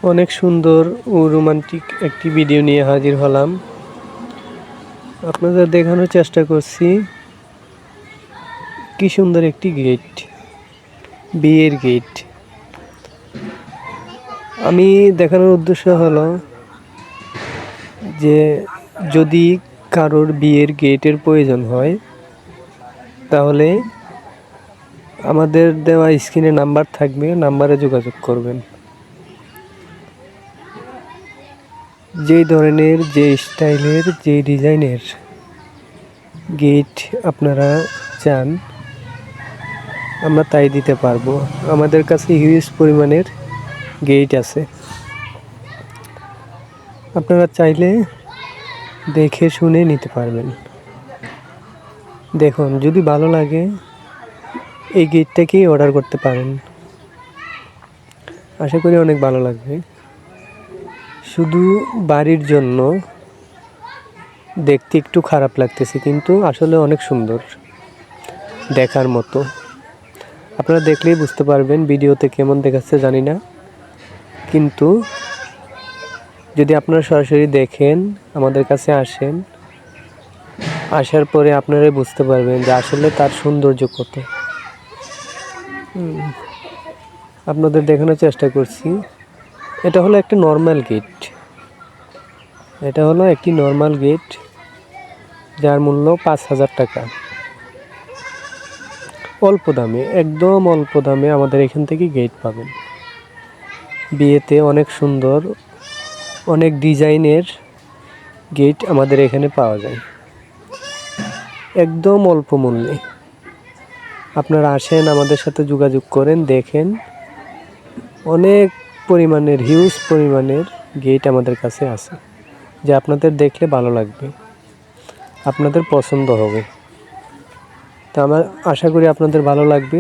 অনেক সুন্দর ও রোমান্টিক একটি ভিডিও নিয়ে হাজির হলাম। আপনাদের দেখানোর চেষ্টা করছি কি সুন্দর একটি গেট, বিয়ের গেট। আমি দেখানোর উদ্দেশ্য হলো যে যদি কারোর বিয়ের গেটের প্রয়োজন হয় তাহলে আমাদের দেওয়া স্ক্রিনে নাম্বার থাকবে, নাম্বারে যোগাযোগ করবেন। যেই ধরনের, যে স্টাইলের, যে ডিজাইনের গেট আপনারা চান আমরা তাই দিতে পারবো। আমাদের কাছে হিউজ পরিমাণের গেট আছে, আপনারা চাইলে দেখে শুনে নিতে পারবেন। দেখুন, যদি ভালো লাগে এই গেটটাকেই অর্ডার করতে পারেন, আশা করি অনেক ভালো লাগবে। শুধু বাড়ির জন্য দেখতে একটু খারাপ লাগতেছে, কিন্তু আসলে অনেক সুন্দর, দেখার মতো। আপনারা দেখলেই বুঝতে পারবেন, ভিডিওতে কেমন দেখাচ্ছে জানি না, কিন্তু যদি আপনারা সরাসরি দেখেন, আমাদের কাছে আসেন, আসার পরে আপনারাই বুঝতে পারবেন যে আসলে তার সৌন্দর্য কত। আপনাদের দেখানোর চেষ্টা করছি। এটা হলো একটা নর্মাল গেট, এটা হলো একটি নর্মাল গেট যার মূল্য ৫,০০০ টাকা। অল্প দামে, একদম অল্প দামে আমাদের এখান থেকে গেট পাবেন। বিয়েতে অনেক সুন্দর, অনেক ডিজাইনের গেট আমাদের এখানে পাওয়া যায় একদম অল্প মূল্যে। আপনারা আসেন, আমাদের সাথে যোগাযোগ করেন, দেখেন। অনেক পরিমাণের, হিউজ পরিমাণের গেট আমাদের কাছে আছে, যা আপনাদের দেখলে ভালো লাগবে, আপনাদের পছন্দ হবে। তা আমার আশা করি আপনাদের ভালো লাগবে।